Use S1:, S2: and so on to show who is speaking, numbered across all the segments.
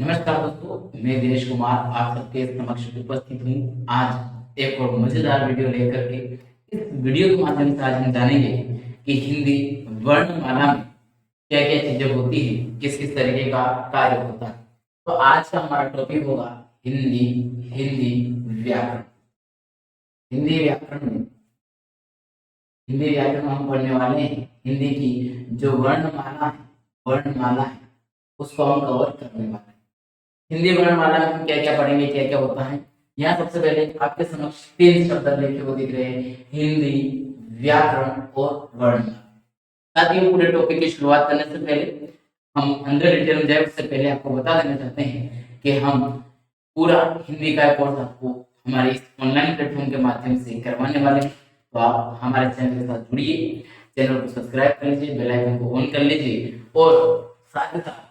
S1: नमस्कार दोस्तों, मैं दिनेश कुमार आप सबके समक्ष उपस्थित हूँ। आज एक और मजेदार वीडियो लेकर के। इस वीडियो के माध्यम से आज हम जानेंगे कि हिंदी वर्णमाला में क्या क्या चीजें होती है, किस किस तरीके का कार्य होता है। तो आज का हमारा टॉपिक होगा हिंदी हिंदी व्याकरण। हिंदी व्याकरण में हिंदी व्याकरण हम पढ़ने वाले हैं। हिंदी की जो वर्णमाला है उसको हम कवर करने वाले हैं। हिंदी वर्णमाला में हम क्या क्या पढ़ेंगे, क्या क्या होता है। यहाँ सबसे पहले आपके समक्ष 3 शब्द लिखे हुए दिख रहे हैं, हिंदी, व्याकरण और वर्णमाला। साथ ही पूरे टॉपिक की शुरुआत करने से पहले हम अंदर डिटेल में जाए उससे पहले आपको बता देना चाहते हैं कि हम पूरा हिंदी का कोर्स आपको हमारे इस ऑनलाइन प्लेटफॉर्म के माध्यम से करवाने वाले हैं। तो आप हमारे चैनल के साथ जुड़िए, चैनल को सब्सक्राइब कर लीजिए, बेल आइकन को ऑन कर लीजिए और साथ ही साथ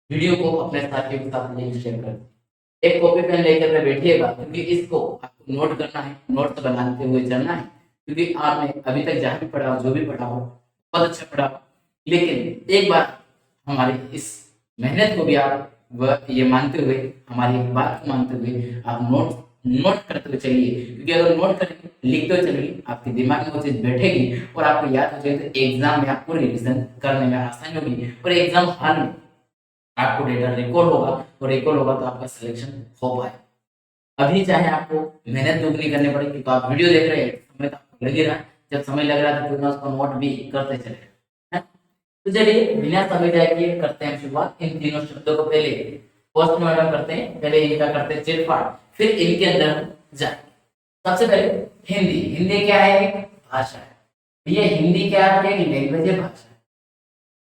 S1: वीडियो को अपने साथियों के साथ लिंक शेयर कर दें। एक कॉपी पेन लेकर के बैठिएगा, क्योंकि इसको आपको नोट करना है, नोट बनाते हुए चलना है। क्योंकि आपने अभी तक जहाँ भी पढ़ा हो, जो भी पढ़ा हो, बहुत अच्छा पढ़ा हो, लेकिन एक बार हमारी इस मेहनत को भी आप ये मानते हुए, हमारी एक बात को मानते हुए आप नोट करते हुए चलिए। क्योंकि अगर नोट करेंगे, लिखते हुए चलेंगे, आपके दिमाग में वो चीज बैठेगी और आपको याद हो जाएगी, तो एग्जाम में आपको रिविजन करने में आसानी होगी और एग्जाम हॉल में आपको डेटा रिकॉल होगा तो आपका सिलेक्शन हो पाए। अभी चाहे आपको मेहनत दुगनी करनी पड़ेगी, तो आप वीडियो देख रहे हैं, समय तो आपको लग ही रहा है। जब समय लग रहा है तो बिना उसको नोट भी करते चले, है? तो चलिए बिना समय जाए किए करते हैं शुरुआत। इन तीनों शब्दों को पहले पोस्टमार्टम करते हैं, पहले इनका करते हैं चिटफाड़, फिर इनके अंदर हम जाए। सबसे पहले हिंदी। हिंदी क्या है? एक भाषा है। ये हिंदी क्या है? एक लैंग्वेज है, भाषा है।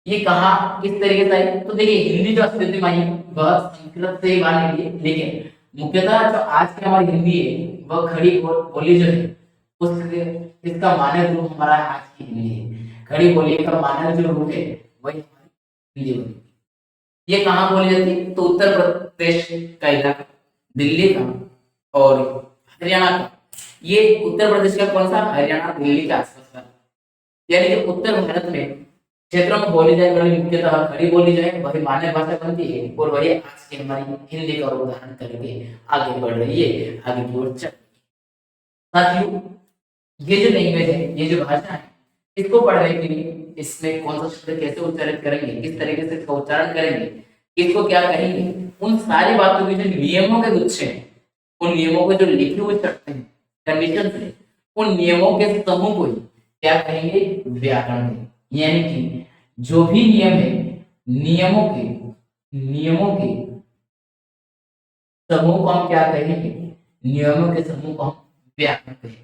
S1: ये कहाँ किस तरीके से आई? तो देखिए, हिंदी जो अस्तित्व में आई वह संस्कृत से ही बनी है, लेकिन मुख्यतः जो आज की हमारी हिंदी है वह खड़ी बोली जो है उसके इसका मानक रूप हमारा आज की हिंदी है। खड़ी बोली का मानक जो रूप है वही हमारी हिंदी बोली। ये कहाँ बोली जाती है? तो उत्तर प्रदेश का इलाका, दिल्ली का और हरियाणा का। ये उत्तर प्रदेश का कौन सा? हरियाणा दिल्ली के आसपास का, यानी कि उत्तर भारत में क्षेत्रों में बोली जाए वाली मुख्यतः खड़ी बोली जाए वही मान्य भाषा बनती है और वही आज की हमारी हिंदी का रूप धारण करके आगे बढ़ रही है, आगे की ओर चल। साथियों, ये जो लैंग्वेज है, ये जो भाषा है, इसको पढ़ने के लिए इसमें कौन सा शब्द कैसे उच्चारित करेंगे, किस तरीके से इसका उच्चारण करेंगे, इसको क्या कहेंगे, उन सारी बातों के जो नियमों के गुच्छे हैं, उन नियमों के जो लिखे हुए शर्तें हैं, कंडीशन है, उन नियमों के समूह को ही क्या कहेंगे? व्याकरण कहेंगे। यानी कि जो भी नियम है, नियमों के समूह को हम क्या कहेंगे? नियमों के समूह को हम व्याकरण कहेंगे।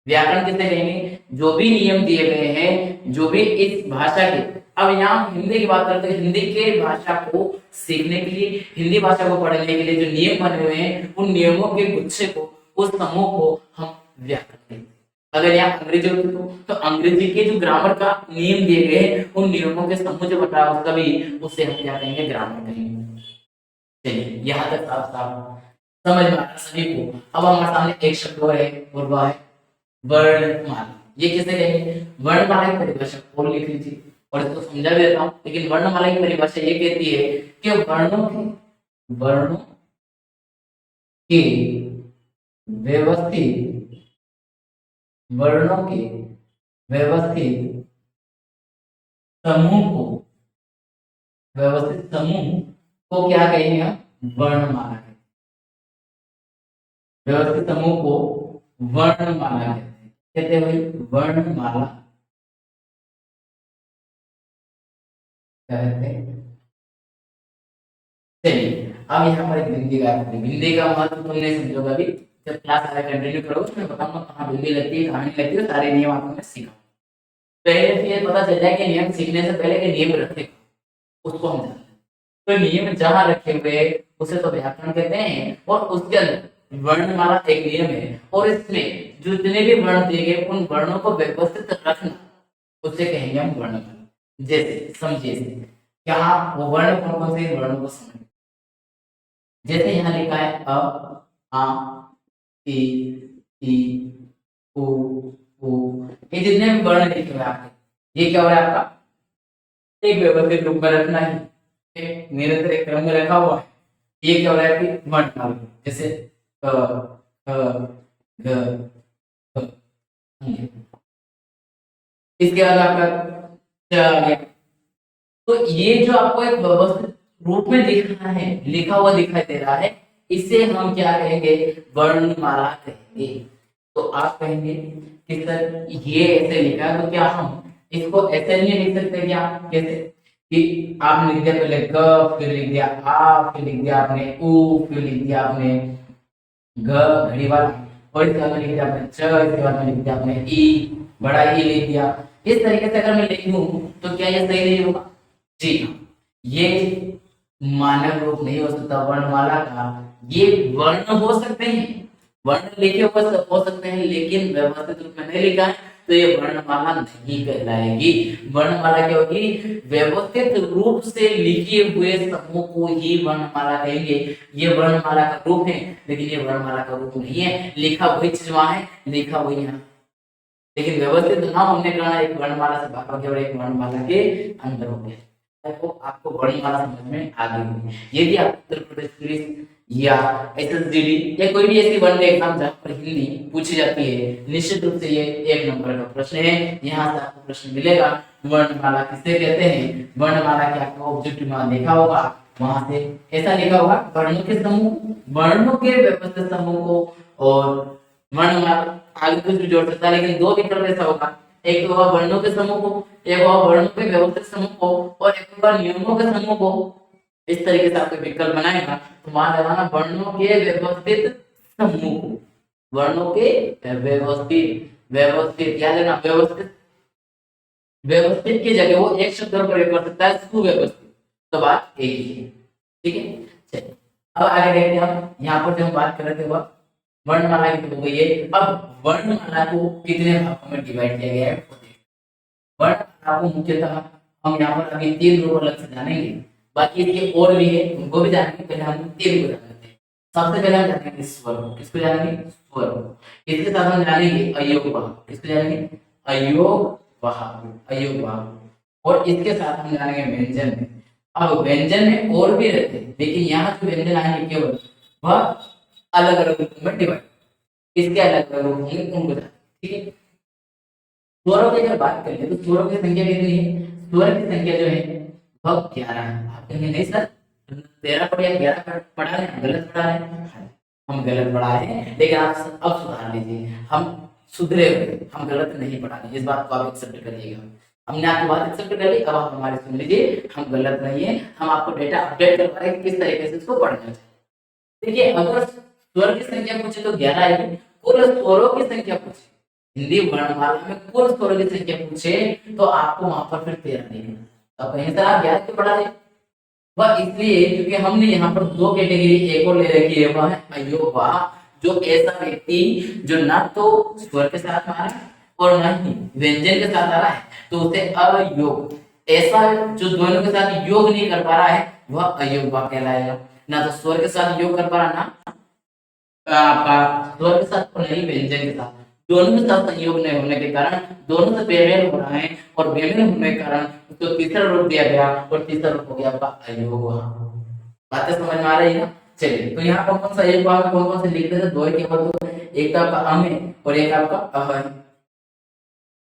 S1: व्याकरण किसे कहेंगे? जो भी नियम दिए गए हैं, जो भी इस भाषा के, अब यहाँ हिंदी की बात करते हैं, हिंदी के भाषा को सीखने के लिए, हिंदी भाषा को पढ़ने के लिए जो नियम बने हुए हैं, उन नियमों के गुच्छे को, उस समूह को हम व्याकरण कहेंगे। अगर यहाँ अंग्रेजी होती तो अंग्रेजी के जो ग्रामर का नियम दिए गए हैं, उन नियमों के समूह जो बता है उसका भी, उससे हम क्या कहेंगे? ग्रामर कहेंगे। चलिए, यहाँ तक साफ साफ समझ में आता सभी को। अब हमारे सामने एक शब्द और है और वह है वर्णमाला। ये किसे कहेंगे? वर्णमाला की परिभाषा और लिख लीजिए और इसको समझा भी देता हूँ। लेकिन वर्णमाला की परिभाषा ये कहती है कि वर्णों के व्यवस्थित वर्णों के व्यवस्थित समूह को क्या कहेंगे? हम वर्णमाला कहेंगे। व्यवस्थित समूह को वर्णमाला कहते हैं। वर्णमाला कहते हैं। चलिए, अब यहाँ पर एक बिंदी का महत्व तुमने समझोगा भी, जब क्लास आगे कंटिन्यू करोगे तो मैं बताऊंगा कहाँ बिंदी लगती है, कहाँ नहीं लगती है, सारे नियम आपको मैं सिखाऊंगा। पहले तो ये पता चल जाए कि नियम सीखने से पहले के नियम रखे उसको हम जानते हैं। तो नियम जहाँ रखे हुए उसे तो व्याकरण कहते हैं, और उसके अंदर वर्णमाला एक नियम है, और इसमें जो जितने भी वर्ण दिए गए उन वर्णों को व्यवस्थित रखना उसे कहेंगे हम वर्णमाला। जैसे समझिए, यहाँ वो वर्ण कौन कौन से वर्णों को समझ, जैसे यहाँ लिखा है अ, आ, ई, ई, उ, ऊ, ये जितने भी वर्ण लिखे हुए आपके, ये क्या हो रहा है? आपका एक व्यवस्थित रूप में रखना है, एक निरंतर एक क्रम में रखा हुआ है। ये क्या हो रहा है कि वर्णमाला, जैसे क ख ग घ, ये। इसके बाद आपका च आ गया। तो ये जो आपको एक व्यवस्थित रूप में दिख रहा है, लिखा हुआ दिखाई दे रहा है, इसे हम क्या कहेंगे, वर्णमाला कहेंगे। तो आप कहेंगे कि सर ये ऐसे लिखा है, तो क्या हम इसको ऐसे नहीं लिख सकते क्या, कैसे, कि आपने लिख दिया पहले ग, फिर लिख दिया आ, फिर लिख दिया आपने उ, फिर लिख दिया आपने घ घड़ी वाला, और इसके बाद में लिख दिया आपने च, इसके बाद में लिख दिया आपने ई, बड़ा ई लिख दिया। इस तरीके से अगर मैं लिख दूं तो क्या ये सही नहीं होगा? जी हाँ, ये मानव रूप नहीं हो सकता वर्णमाला का। ये वर्ण हो सकते हैं, वर्ण लिखे हो सकते हैं, लेकिन व्यवस्थित रूप में नहीं लिखा है, तो ये वर्णमाला नहीं कहलाएगी। वर्णमाला क्या होगी? व्यवस्थित रूप से लिखे हुए समूह को ही वर्णमाला कहेंगे। ये वर्णमाला का रूप है, लेकिन ये वर्णमाला का रूप नहीं है। लिखा वही चीज वहां है, लिखा वही यहाँ, लेकिन व्यवस्थित नाम हमने करना एक वर्णमाला से बाहर हो गया और एक वर्णमाला के अंदर हो गया। तो आपको वर्णमाला समझ में आ गई होगी। यदि आप उत्तर प्रदेश पुलिस या एसएसजीडी या कोई भी ऐसी वन डे एग्जाम जहाँ पर हिंदी पूछी जाती है, निश्चित रूप से ये 1 नंबर का प्रश्न है। यहाँ से आपको प्रश्न मिलेगा वर्णमाला किसे कहते हैं। वर्णमाला के आपको ऑब्जेक्टिव में देखा होगा, वहां से ऐसा लिखा होगा वर्णों के समूह, वर्णों के व्यवस्थित समूह को, और वर्णमाला आगे कुछ भी जोड़ सकता है, लेकिन 2 विकल्प ऐसा होगा, एक तो होगा वर्णों के समूह को, एक होगा वर्णों के व्यवस्थित समूह को, और एक होगा नियमों के समूह को। इस तरीके से आपको विकल्प बनाएगा तो वहां लगाना वर्णों के व्यवस्थित समूह को, वर्णों के व्यवस्थित, व्यवस्थित याद रखना, व्यवस्थित, व्यवस्थित की जगह वो एक शब्द और प्रयोग कर सकता है, सुव्यवस्थित, तो बात एक ही है। ठीक है, चलिए अब आगे देखते हैं। हम यहाँ पर जो हम बात कर रहे थे वह वर्णमाला की हो गई है। अब वर्णमाला को कितने भागों में डिवाइड किया गया है? वर्णमाला को मुख्यतः हम यहाँ पर अभी 3 रूप अलग से जानेंगे, बाकी इसके और भी है, उनको भी जानेंगे। पहले हम 3 को जानेंगे। सबसे पहले हम जानेंगे स्वर को। किसको जानेंगे? स्वर को। इसके साथ हम जानेंगे अयोगवाह। किसको जानेंगे? अयोगवाह, अयोगवाह। और इसके साथ हम जानेंगे व्यंजन में। अब व्यंजन में और भी रहते हैं, लेकिन यहाँ जो व्यंजन आएंगे केवल वह अलग अलग रूपों में डिवाइड, इसके अलग अलग रूप होंगे, उनको जानेंगे। ठीक है, स्वरों की अगर बात करें तो स्वरों की संख्या कितनी है? स्वर की संख्या जो है वह 11 है। आप कहेंगे नहीं सर 13 पढ़ या 11 पढ़ा रहे हैं, गलत पढ़ा रहे हैं। हम गलत पढ़ा रहे हैं, लेकिन आप अब सुधार लीजिए, हम सुधरे हुए, हम गलत नहीं पढ़ा रहे, इस बात को आप एक्सेप्ट करिएगा। हमने आपकी बात एक्सेप्ट कर ली, अब आप हमारी सुन लीजिए, हम गलत नहीं है, हम आपको डेटा अपडेट करवा रहे हैं कि किस तरीके से इसको पढ़ना चाहिए। देखिए, अगर स्वर की संख्या पूछे तो 11 आएगी, कुल स्वरों की संख्या पूछे, हिंदी वर्णमाला में कुल स्वरों की संख्या पूछे तो आपको वहां पर फिर 13 देगा। अब कहीं से आप 11 क्यों पढ़ा रहे? वह इसलिए क्योंकि हमने यहाँ पर 2 कैटेगरी एक और ले रखी है, वह है अयोगवाह, जो ऐसा व्यक्ति जो ना तो स्वर के साथ आ रहा है और ना ही व्यंजन के साथ आ रहा है, तो उसे अयोग, ऐसा जो दोनों के साथ योग नहीं कर पा रहा है वह अयोगवाह कहलाएगा। ना तो स्वर के साथ योग कर पा रहा, ना आपका स्वर के साथ और नहीं व्यंजन के साथ, दोनों के साथ संयोग नहीं होने के कारण दोनों से बेमेल हो रहा है, और बेमेल होने के कारण उसको तीसरा रूप दिया गया, और तीसरा रूप हो गया आपका अयोगवाह। बातें समझ में आ रही है ना? चलिए, तो यहाँ पर कौन सा अयोगवाह में कौन कौन से लिख देते? 2 ही केवल, तो एक तो आपका अम है और एक आपका अह है।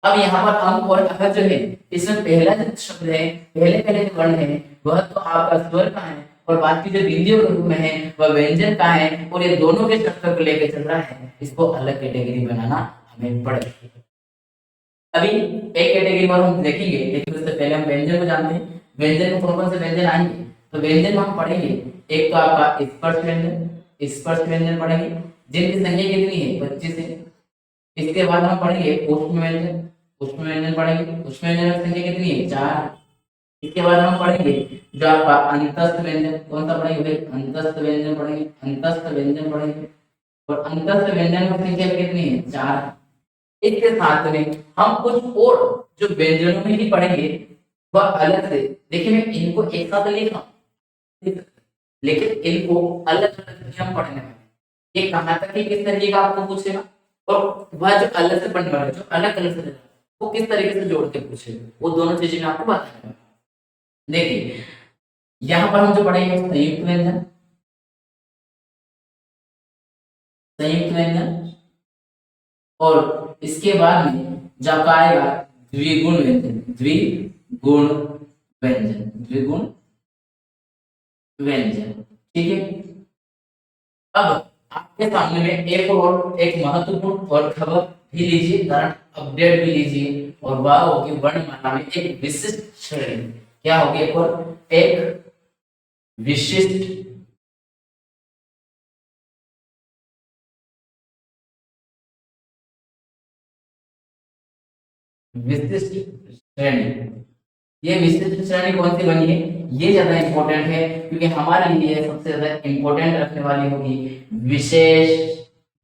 S1: अब यहाँ पर अम और अह जो है, इसमें पहला जो शब्द है, पहले पहले जो वर्ण है वह तो आपका स्वर का है, और बाकी जो बिंदियों के रूप में है वह व्यंजन का है, और ये दोनों के शब्द को लेकर चल रहा है, इसको अलग कैटेगरी बनाना हमें पड़ेगा। अभी एक कैटेगरी पर हम देखेंगे, लेकिन उससे पहले हम व्यंजन को जानते हैं। व्यंजन में कौन कौन से व्यंजन आएंगे? तो व्यंजन में हम पढ़ेंगे, एक तो आपका स्पर्श व्यंजन, स्पर्श व्यंजन पढ़ेंगे जिनकी संख्या कितनी है? 25 है। इसके बाद हम पढ़ेंगे ऊष्म व्यंजन, ऊष्म व्यंजन पढ़ेंगे, ऊष्म व्यंजन की संख्या कितनी है? 4। इसके बाद हम पढ़ेंगे जो आपका अंतस्थ व्यंजन, कौन सा पढ़ेंगे भाई? अंतस्थ व्यंजन पढ़ेंगे, अंतस्थ व्यंजन पढ़ेंगे, और अंतस्थ व्यंजन की संख्या कितनी है? 4। इसके साथ में हम कुछ और जो व्यंजनों में ही पढ़ेंगे वह अलग से, देखिए मैं इनको एक साथ लिखा लेकिन इनको अलग अलग हम पढ़ने वाले, ये कहाँ तक ही किस तरीके का आपको पूछेगा, और वह जो अलग से पढ़ने वाले जो अलग अलग से वो किस तरीके से जोड़ के पूछेगा, वो दोनों चीजें मैं आपको बताऊंगा। देखिए, यहाँ पर हम जो पढ़ेंगे संयुक्त व्यंजन, संयुक्त व्यंजन, और इसके बाद में जो आपका आएगा द्विगुण व्यंजन, द्विगुण व्यंजन, द्विगुण व्यंजन। ठीक है, अब आपके सामने में एक महत्वपूर्ण और खबर भी लीजिए, करंट अपडेट भी लीजिए, और वह होगी वर्णमाला में एक विशिष्ट श्रेणी। क्या होगी? एक विशिष्ट विशिष्ट श्रेणी। ये विशिष्ट श्रेणी कौन सी बनी है, ये ज्यादा इंपॉर्टेंट है, क्योंकि हमारे लिए सबसे ज्यादा इंपॉर्टेंट रखने वाली होगी विशेष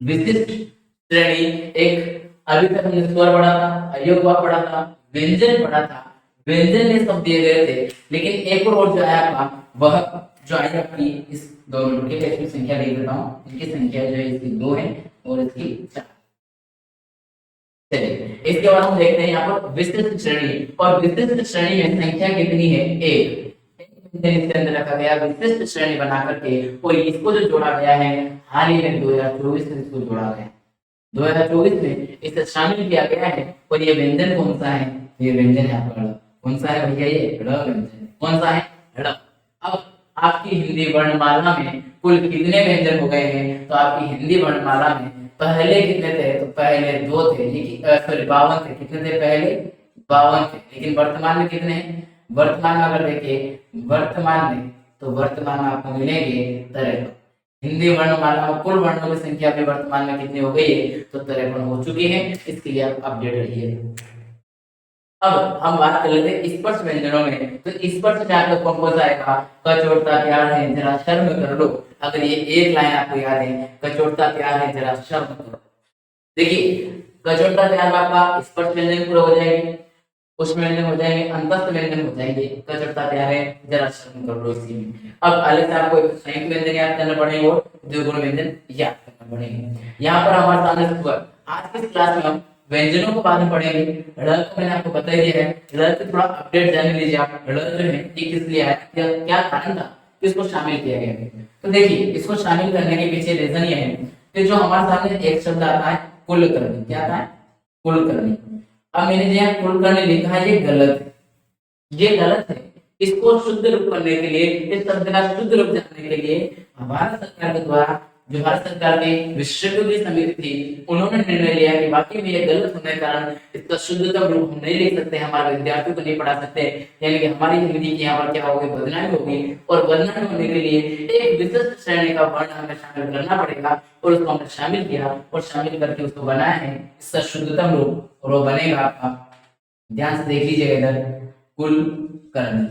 S1: विशिष्ट श्रेणी। एक अभी तक हमने स्वर पढ़ा था, अयोगवा पढ़ा था, व्यंजन पढ़ा था। व्यंजन में सब दिए गए थे, लेकिन एक और जो आया था वह जो आई आपकी इस 2 मिनट के लिए, इसकी संख्या लिख देता हूँ। इनकी संख्या जो है इसकी 2 है और इसकी 4। चलिए, इसके बाद हम देखते हैं यहाँ पर विशिष्ट श्रेणी, और विशिष्ट श्रेणी में संख्या कितनी है? 1। इसके अंदर रखा गया विशिष्ट श्रेणी बना करके, और इसको जो जोड़ा गया है हाल ही में 2024 में इसको जोड़ा गया है। 2024 में इसे शामिल किया गया है, और ये व्यंजन कौन सा है? ये व्यंजन है आपका ड़। कौन सा है भैया? ये ड़ व्यंजन। कौन सा है? ड़। अब आपकी हिंदी वर्णमाला में कुल कितने व्यंजन हो गए हैं? तो आपकी हिंदी वर्णमाला में पहले कितने थे? तो पहले 2 थे, लेकिन सॉरी 52 थे। कितने थे पहले? 52 थे, लेकिन वर्तमान में कितने हैं? वर्तमान में अगर देखें वर्तमान में, तो वर्तमान में आपको मिलेंगे 53। हिंदी वर्णमाला में कुल वर्णों की संख्या भी वर्तमान में कितनी हो गई है? तो 53 हो चुकी है। इसके लिए आप अपडेट रहिए। अब हम बात कर लेते हैं स्पर्श व्यंजनों में। तो स्पर्श में आपका कौन कौन सा आएगा? कचोटता प्यार है जरा शर्म कर लो। अगर ये एक लाइन आपको याद है, कचोटता प्यार है जरा शर्म करो। देखिए, कचोटता प्यार में आपका स्पर्श व्यंजन पूरा हो जाएंगे, पुष्प व्यंजन हो जाएंगे, अंतस्थ व्यंजन हो जाएंगे। कचोटता प्यार है जरा शर्म कर लो इसी में। अब अलग से आपको संयुक्त व्यंजन याद करना पड़ेगा और द्विगुण व्यंजन याद करना पड़ेगा। यहाँ पर हमारे सामने स्वर। आज की क्लास में हम व्यंजनों को बाद में पढ़ेंगे। ड़ को मैंने आपको बता दिया है, ड़ की थोड़ा अपडेट जान लीजिए आप। ड़ जो है ये किस लिए आया, क्या कारण था इसको शामिल किया गया है? तो देखिए, इसको शामिल करने के पीछे रीजन ये है कि जो हमारे सामने एक शब्द आता है कुलकर्णी। क्या आता है? कुलकर्णी। अब मैंने जो यहाँ कुलकर्णी लिखा है ये गलत है, ये गलत है। इसको शुद्ध रूप करने के लिए, इस शब्द का शुद्ध रूप जानने के लिए भारत सरकार के द्वारा, जो भारत सरकार की विशेषज्ञों की समिति थी, उन्होंने निर्णय लिया कि वाकई में ये गलत होने के कारण इसका शुद्धतम रूप हम नहीं लिख सकते, हमारे विद्यार्थियों को नहीं पढ़ा सकते, यानी कि हमारी हिंदी की यहाँ पर क्या होगी? बदनामी होगी। और बदनामी होने के लिए एक विशिष्ट श्रेणी का वर्ण हमें शामिल करना पड़ेगा, और उसको हमने शामिल किया और शामिल करके उसको बनाया है इसका शुद्धतम रूप, और वो बनेगा आपका, ध्यान से देख लीजिएगा इधर, कुलकर्णी।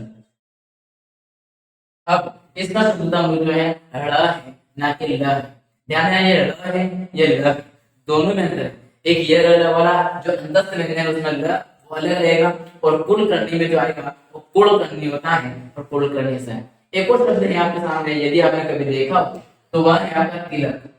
S1: अब इसका शुद्धतम रूप जो है ड़ है, ना कि ल है। ध्यान है, ये ड़ है, ये ल है, दोनों में अंतर है। एक ये ड़ वाला जो अंतस्थ व्यंजन है उसमें ल वो अलग रहेगा, और कुलकर्णी में जो आएगा वो कुलकर्णी होता है, और कुलकर्णी से है। एक और शब्द है आपके सामने, यदि आपने कभी देखा हो तो वह है आपका तिलक।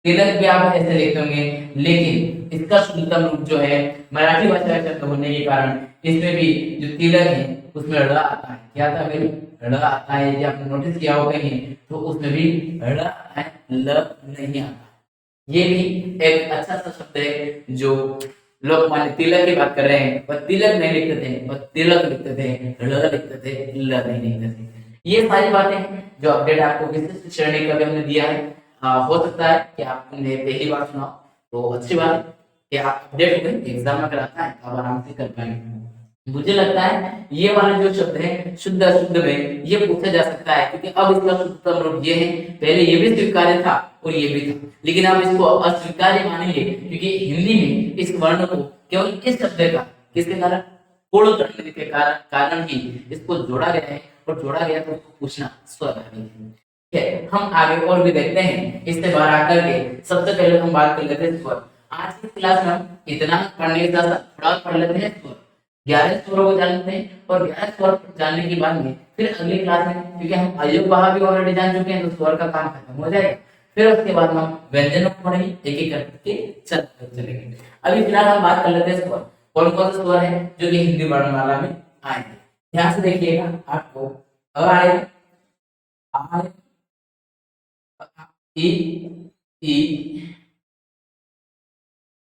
S1: तिलक भी आप ऐसे लिखते होंगे, लेकिन इसका शुद्धतम रूप जो है मराठी भाषा का शब्द होने के कारण इसमें भी जो तिलक है उसमें ड़ आता है। क्या आता है? ड़ आता है। यदि आपने नोटिस किया होगा कहीं तो उसमें भी ड़ आता है, ल नहीं आता। ये भी एक अच्छा सा शब्द है जो लोग माने तिलक की बात कर रहे हैं, पर तिलक नहीं लिखते थे, पर तिलक लिखते थे, ड़ लिखते थे, ल नहीं लिखते थे। ये सारी बातें जो अपडेट आपको विशिष्ट श्रेणी का भी हमने दिया है। हो सकता है कि आपने पहली बार सुना, तो अच्छी बात है कि आप अपडेट हो गए, एग्जाम में कराता है आप आराम से कर पाएंगे। मुझे लगता है ये वाला जो शब्द है शुद्ध अशुद्ध में ये पूछा जा सकता है, क्योंकि अब इसका शुद्धतम रूप ये है। पहले ये भी स्वीकार्य था और ये भी था, लेकिन अब इसको अस्वीकार्य मानेंगे, क्योंकि हिंदी में इस वर्ण को केवल इस शब्द का, किसके कारण? पूर्ण करने के कारण ही इसको जोड़ा गया है, और जोड़ा गया तो उसको पूछना स्वाभाविक है। ठीक है, हम आगे और भी देखते हैं। इससे बाहर आकर के सबसे पहले हम बात कर लेते हैं स्वर। आज की क्लास में हम इतना पढ़ने के साथ थोड़ा पढ़ लेते हैं स्वर। 11 स्वरों को जानते हैं, और 11 स्वर जानने के बाद में फिर अगली क्लास में, क्योंकि हम अयोग बहा भी ऑलरेडी जान चुके हैं, तो स्वर का काम खत्म हो जाएगा। फिर उसके बाद हम व्यंजनों को पढ़ेंगे, एक एक करके चलेंगे। अभी फिलहाल हम बात कर लेते हैं स्वर। कौन कौन से स्वर है जो कि हिंदी वर्णमाला में आएंगे? ध्यान से देखिएगा, आपको अ आएगा, आ, ई, ई,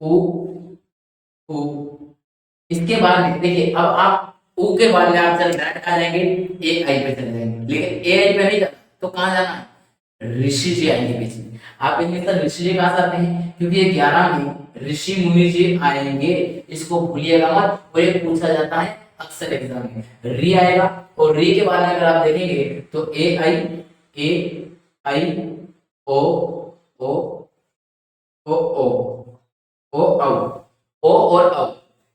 S1: उ उ। इसके बाद में देखिए, अब आप उ के बाद में आप चल डायरेक्ट आ जाएंगे ए आई पे चले जाएंगे, लेकिन ए आई पे नहीं जाना तो कहाँ जाना है, ऋषि जी आएंगे बीच में। आप इनमें सर ऋषि जी कहाँ से आते हैं, क्योंकि ये 11 में ऋषि मुनि जी आएंगे, इसको भूलिएगा मत। और ये पूछा जाता है अक्सर एग्जाम में, री आएगा और री के बाद में अगर आप देखेंगे तो ए आई ओ ओ ओ ओ औ ओ और औ।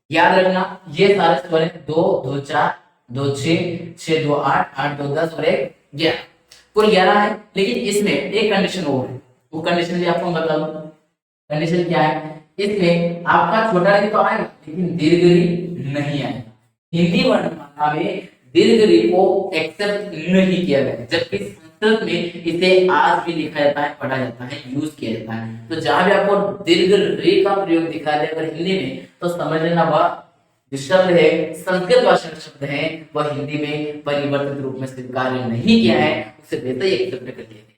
S1: याद रखना ये सारे स्वर हैं, 2 2 4 2 6 6 2 8 8 2 10 और 1 11, कुल 11 है। लेकिन इसमें एक कंडीशन और है, वो कंडीशन भी आपको बता दूं। कंडीशन क्या है, इसमें आपका छोटा री तो आएगा लेकिन दीर्घ री नहीं आएगा। हिंदी वर्णमाला में दीर्घ री को एक्सेप्ट नहीं किया गया, जबकि संस्कृत में इसे आज भी लिखा जाता है, पढ़ा जाता है, यूज किया जाता है। तो जहां भी आपको दीर्घ रे का प्रयोग दिखाई दे अगर हिंदी में, तो समझ लेना वह जो शब्द है संस्कृत भाषा का शब्द है, वह हिंदी में परिवर्तित रूप में स्वीकार नहीं किया है, उसे वैसे ही एक्सेप्ट कर लिया गया।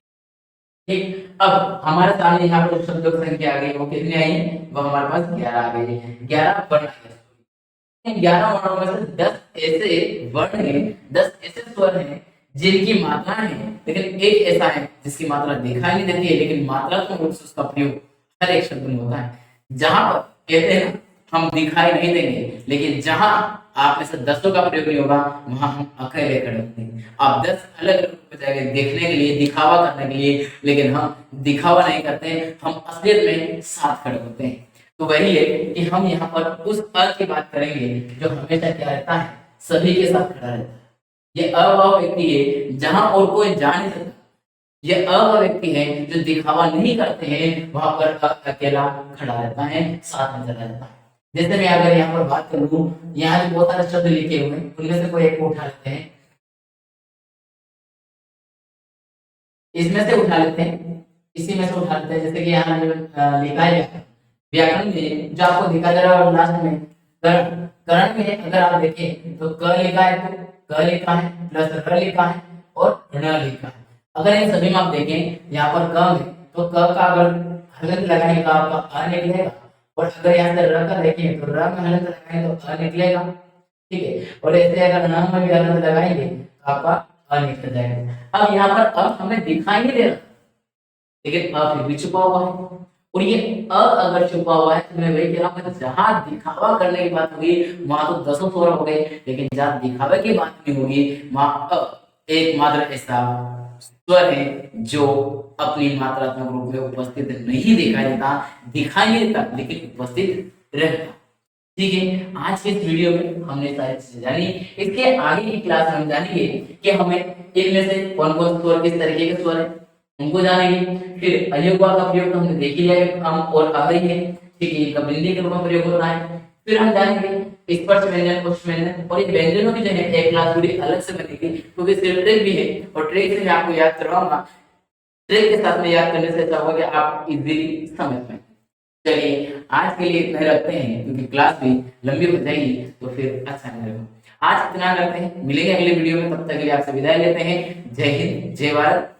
S1: ठीक, अब हमारे सामने यहाँ पर शब्दों की संख्या आ गई, वो कितनी आई, वो हमारे पास 11 आ गई। 11 वर्ण है, 11 वर्णों में से 10 ऐसे वर्ण हैं, 10 ऐसे स्वर हैं जिनकी मात्रा है, लेकिन एक ऐसा है जिसकी मात्रा दिखाई नहीं देती है, लेकिन मात्रात्मक रूप से उसका प्रयोग हर एक शब्द में होता है। जहां पर कहते हैं हम दिखाई नहीं देंगे, लेकिन जहां आप में से 10 का प्रयोग नहीं होगा, वहां हम अकेले खड़े होंगे। आप 10 अलग अलग हो जाएंगे देखने के लिए, दिखावा करने के लिए, लेकिन हम दिखावा नहीं करते, हम असलियत में साथ खड़े होते हैं। तो वही है कि हम यहाँ पर उस अर्थ की बात करेंगे जो हमेशा क्या रहता है, सभी के साथ खड़ा रहता है। ये अभाव व्यक्ति है जहां और कोई जा नहीं सकता, ये अभाव व्यक्ति है जो दिखावा नहीं करते हैं, वहां पर अकेला खड़ा रहता है, साथ में चला रहता है। जैसे मैं अगर यहाँ पर बात करूं, यहाँ भी बहुत सारे शब्द लिखे हुए हैं, उनमें से कोई एक को उठा लेते हैं, इसमें से उठा लेते हैं, इसी में से उठा लेते हैं। जैसे कि यहाँ लिखा है व्याकरण में, जो आपको दिखा दे रहा है लास्ट में करण, करण में अगर आप देखें तो क लिखा है, तो क लिखा है प्लस र लिखा है और ण लिखा है। अगर इन सभी में आप देखें यहाँ पर क है तो क का अगर हलंत लगाएंगे तो आपका अ निकलेगा, और अगर यहाँ से र का देखें तो र में हलंत लगाएंगे तो अ निकलेगा। ठीक है, और ऐसे अगर न में भी हलंत लगाएंगे तो आपका अ निकल जाएगा। अब यहाँ पर अ हमें दिखाई नहीं दे रहा, लेकिन अ फिर भी छुपा हुआ है, और ये अ अगर छुपा हुआ है तो मैं वही कह रहा हूँ, जहां दिखावा करने की बात होगी वहां तो 10 स्वर हो गए, लेकिन जहां दिखावे की बात नहीं होगी वहां एकमात्र ऐसा स्वर है जो अपनी मात्रात्मक रूप में उपस्थित नहीं दिखाई देता, दिखाई नहीं देता लेकिन उपस्थित रहता। ठीक है, आज के इस वीडियो में हमने सारी चीजें जानी। इसके आगे की क्लास में हम जानेंगे कि हमें इनमें से कौन कौन स्वर किस तरीके के स्वर है उनको जानेंगे। फिर अयोगवा का प्रयोग तो हमने देख ही लिया है, हम और आ गई है। ठीक है, कबिलिंदी के रूप में प्रयोग होता है। फिर हम जानेंगे स्पर्श व्यंजन, पुष्प व्यंजन, और ये व्यंजनों की जो है एक क्लास पूरी अलग से बनेगी, क्योंकि सिर्फ ट्रिक भी है, और ट्रिक से मैं आपको याद करवाऊंगा। ट्रिक के साथ में याद करने से अच्छा होगा कि आप इजीली समझ पाए। चलिए आज के लिए इतना ही रखते हैं, क्योंकि क्लास भी लंबी हो जाएगी तो फिर अच्छा नहीं रहेगा। आज इतना करते हैं, मिलेंगे अगले वीडियो में, तब तक के लिए आपसे विदाई लेते हैं। जय हिंद, जय भारत।